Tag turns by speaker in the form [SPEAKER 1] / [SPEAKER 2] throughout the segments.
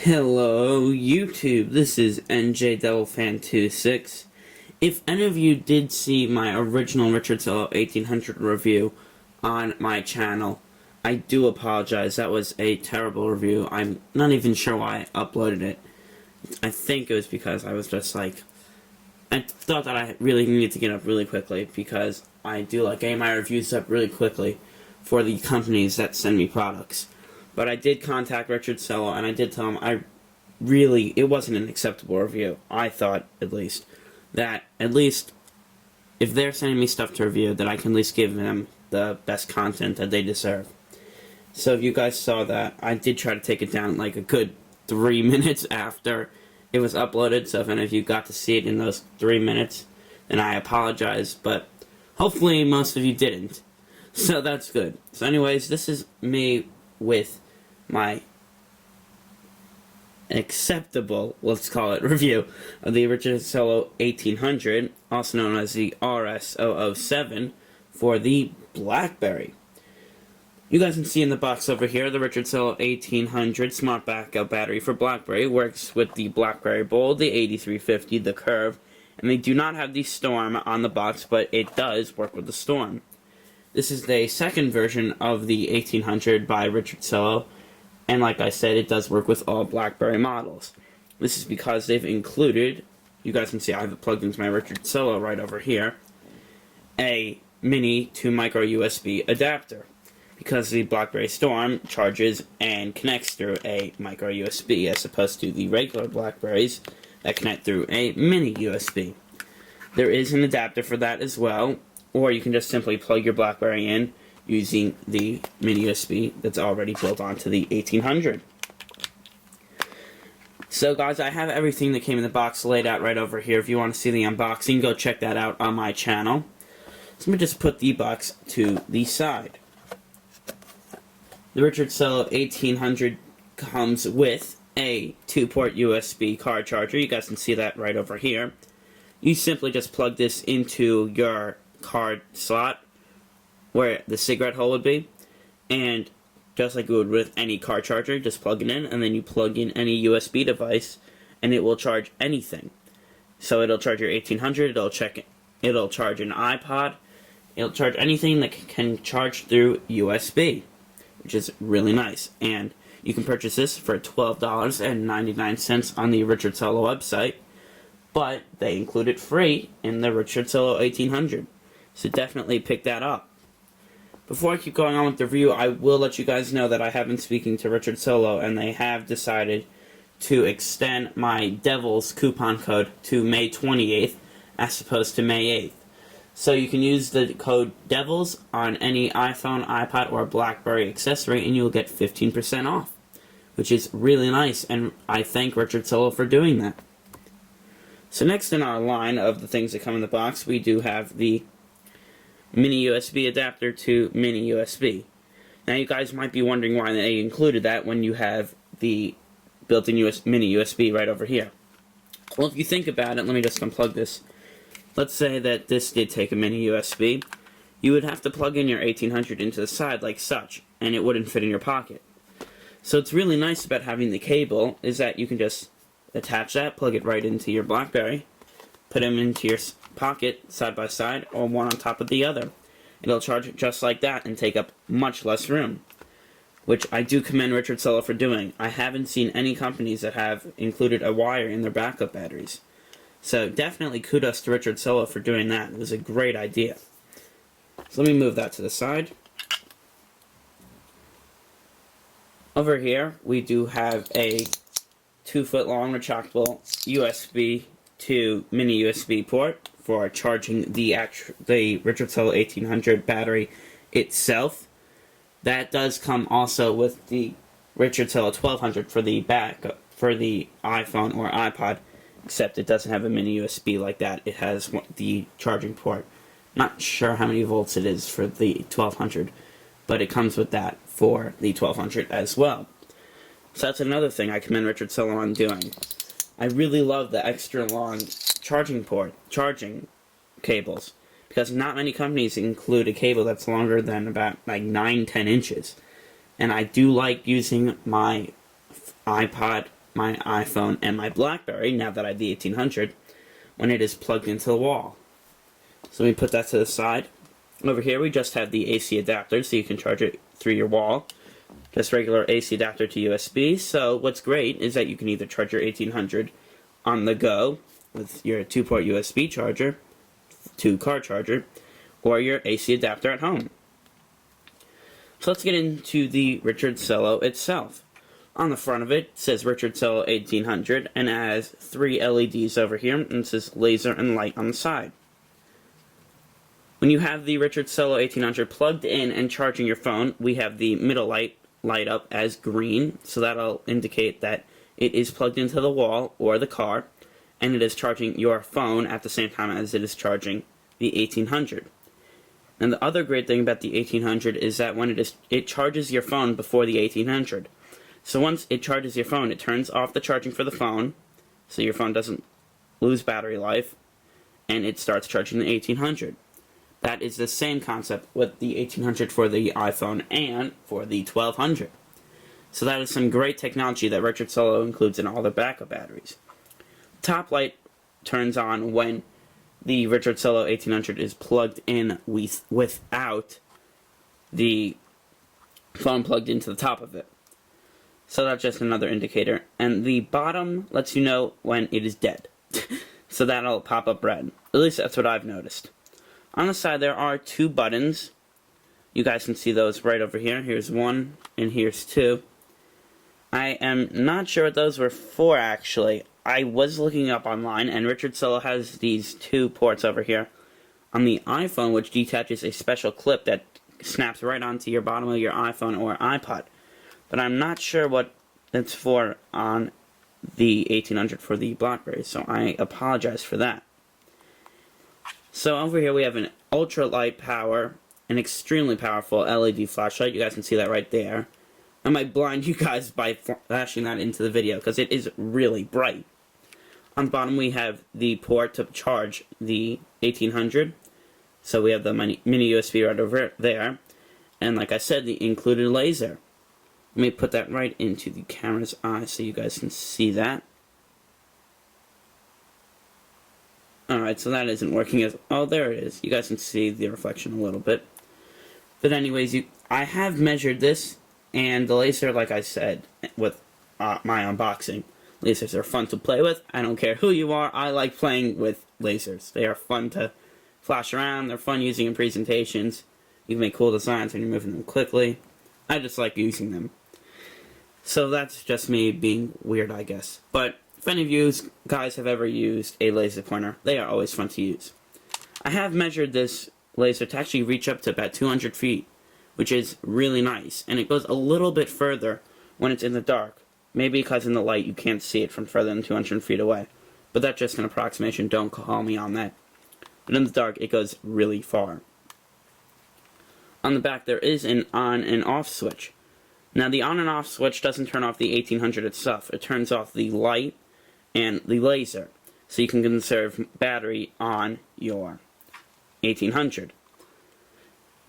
[SPEAKER 1] Hello YouTube, this is NJDevilFan26. If any of you did see my original Richard Solo 1800 review on my channel, I do apologize. That was a terrible review. I'm not even sure why I uploaded it. I think it was because I was just like, I thought that I really needed to get up really quickly because I do like getting my reviews up really quickly for the companies that send me products. But I did contact Richard Solo, and I did tell him it wasn't an acceptable review. I thought, at least, that at least if they're sending me stuff to review, that I can at least give them the best content that they deserve. So if you guys saw that, I did try to take it down like a good 3 minutes after it was uploaded. So if any of you got to see it in those 3 minutes, then I apologize. But hopefully most of you didn't. So that's good. So anyways, this is me with my acceptable, let's call it, review of the Richard Solo 1800, also known as the RS007, for the Blackberry. You guys can see in the box over here, the Richard Solo 1800 Smart Backup Battery for Blackberry works with the Blackberry Bold, the 8350, the Curve, and they do not have the Storm on the box, but it does work with the Storm. This is the second version of the 1800 by Richard Solo, and like I said, it does work with all Blackberry models. This is because they've included, you guys can see I have it plugged into my Richard Solo right over here, a mini to micro USB adapter, because the Blackberry Storm charges and connects through a micro USB as opposed to the regular Blackberries that connect through a mini USB. There is an adapter for that as well, or you can just simply plug your Blackberry in using the mini USB that's already built onto the 1800. So guys, I have everything that came in the box laid out right over here. If you want to see the unboxing, go check that out on my channel. So let me just put the box to the side. The Richard Solo 1800 comes with a 2-port USB car charger. You guys can see that right over here. You simply just plug this into your card slot where the cigarette hole would be, and just like you would with any car charger, just plug it in, and then you plug in any USB device and it will charge anything. So it'll charge your 1800, it'll charge an iPod, it'll charge anything that can charge through USB, which is really nice. And you can purchase this for $12.99 on the Richard Solo website, but they include it free in the Richard Solo 1800. So definitely pick that up. Before I keep going on with the review, I will let you guys know that I have been speaking to Richard Solo, and they have decided to extend my Devils coupon code to May 28th as opposed to May 8th. So you can use the code DEVILS on any iPhone, iPod, or Blackberry accessory, and you'll get 15% off, which is really nice, and I thank Richard Solo for doing that. So next in our line of the things that come in the box, we do have the mini USB adapter to mini USB. Now you guys might be wondering why they included that when you have the built-in mini USB right over here. Well, if you think about it, let me just unplug this. Let's say that this did take a mini USB. You would have to plug in your 1800 into the side like such, and it wouldn't fit in your pocket. So what's really nice about having the cable is that you can just attach that, plug it right into your Blackberry, put them into your pocket side by side, or one on top of the other. It'll charge just like that and take up much less room, which I do commend Richard Solo for doing. I haven't seen any companies that have included a wire in their backup batteries. So definitely kudos to Richard Solo for doing that. It was a great idea. So let me move that to the side. Over here, we do have a 2-foot-long retractable USB to mini USB port for charging the Richard Solo 1800 battery itself. That does come also with the Richard Solo 1200 for the backup for the iPhone or iPod, except it doesn't have a mini USB like that. It has the charging port. Not sure how many volts it is for the 1200, but it comes with that for the 1200 as well. So that's another thing I commend Richard Solo on doing. I really love the extra long charging cables, because not many companies include a cable that's longer than about like 9-10 inches. And I do like using my iPod my iPhone and my Blackberry, now that I have the 1800, when it is plugged into the wall. So let me put that to the side. Over here we just have the AC adapter, so you can charge it through your wall. Just regular AC adapter to USB. So what's great is that you can either charge your 1800 on the go with your 2-port USB charger, 2-car charger, or your AC adapter at home. So let's get into the Richard Cello itself. On the front of it says Richard Cello 1800 and it has 3 LEDs over here, and it says laser and light on the side. When you have the Richard Cello 1800 plugged in and charging your phone, we have the middle light up as green, so that'll indicate that it is plugged into the wall or the car, and it is charging your phone at the same time as it is charging the 1800. And the other great thing about the 1800 is that when it charges your phone before the 1800. So once it charges your phone, it turns off the charging for the phone, so your phone doesn't lose battery life, and it starts charging the 1800. That is the same concept with the 1800 for the iPhone and for the 1200. So that is some great technology that Richard Cello includes in all their backup batteries. Top light turns on when the Richard Cello 1800 is plugged in without the phone plugged into the top of it. So that's just another indicator. And the bottom lets you know when it is dead. So that'll pop up red. At least that's what I've noticed. On the side there are 2 buttons. You guys can see those right over here. Here's 1 and here's 2. I am not sure what those were for actually. I was looking up online, and Richard Cello has these 2 ports over here on the iPhone, which detaches a special clip that snaps right onto your bottom of your iPhone or iPod. But I'm not sure what it's for on the 1800 for the Blackberry, so I apologize for that. So over here we have an ultra light power, an extremely powerful LED flashlight. You guys can see that right there. I might blind you guys by flashing that into the video because it is really bright. On the bottom we have the port to charge the 1800. So we have the mini USB right over there. And like I said, the included laser. Let me put that right into the camera's eye so you guys can see that. Alright, so that isn't working as... Oh, there it is. You guys can see the reflection a little bit. But anyways, I have measured this, and the laser, like I said, with my unboxing, lasers are fun to play with. I don't care who you are, I like playing with lasers. They are fun to flash around, they're fun using in presentations. You can make cool designs when you're moving them quickly. I just like using them. So that's just me being weird, I guess. But if any of you guys have ever used a laser pointer, they are always fun to use. I have measured this laser to actually reach up to about 200 feet, which is really nice. And it goes a little bit further when it's in the dark. Maybe because in the light you can't see it from further than 200 feet away. But that's just an approximation, don't call me on that. But in the dark, it goes really far. On the back, there is an on and off switch. Now, the on and off switch doesn't turn off the 1800 itself. It turns off the light and the laser, so you can conserve battery on your 1800.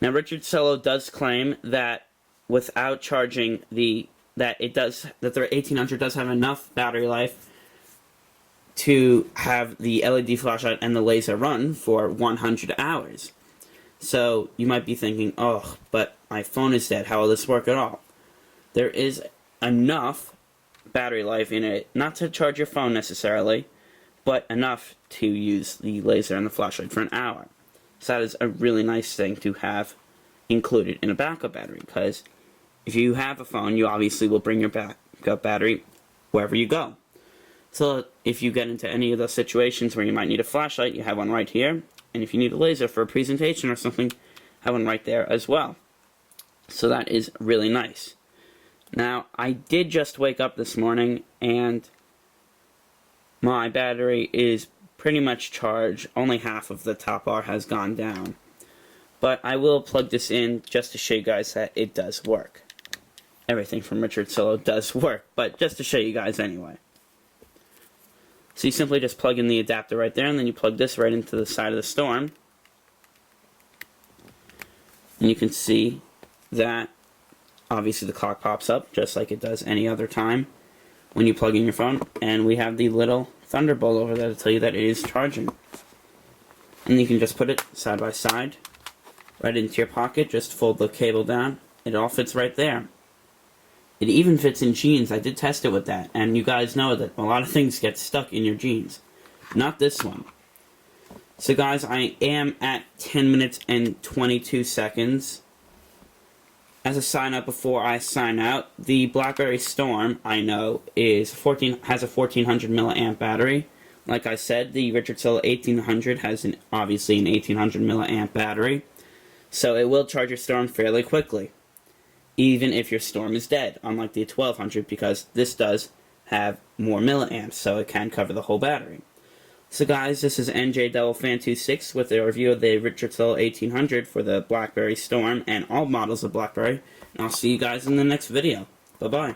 [SPEAKER 1] Now, Richard Cello does claim that without charging that their 1800 does have enough battery life to have the LED flashlight and the laser run for 100 hours. So you might be thinking, oh, but my phone is dead. How will this work at all? There is enough battery life in it, not to charge your phone necessarily, but enough to use the laser and the flashlight for an hour. So that is a really nice thing to have included in a backup battery, because if you have a phone, you obviously will bring your backup battery wherever you go. So if you get into any of those situations where you might need a flashlight, you have one right here. And if you need a laser for a presentation or something, have one right there as well. So that is really nice. Now, I did just wake up this morning, and my battery is pretty much charged. Only half of the top bar has gone down. But I will plug this in just to show you guys that it does work. Everything from Richard Cello does work, but just to show you guys anyway. So you simply just plug in the adapter right there, and then you plug this right into the side of the Storm. And you can see that obviously the clock pops up just like it does any other time when you plug in your phone, and we have the little thunderbolt over there to tell you that it is charging. And you can just put it side by side, right into your pocket, just fold the cable down, it all fits right there. It even fits in jeans. I did test it with that, and you guys know that a lot of things get stuck in your jeans. Not this one. So guys, I am at 10 minutes and 22 seconds. As a sign up before I sign out, the Blackberry Storm, I know, has a 1400 milliamp battery. Like I said, the Richardson 1800 has obviously an 1800 milliamp battery. So it will charge your Storm fairly quickly, even if your Storm is dead, unlike the 1200, because this does have more milliamps, so it can cover the whole battery. So guys, this is NJ Devil Fan 26 with a review of the Richardson 1800 for the Blackberry Storm and all models of Blackberry, and I'll see you guys in the next video. Bye-bye.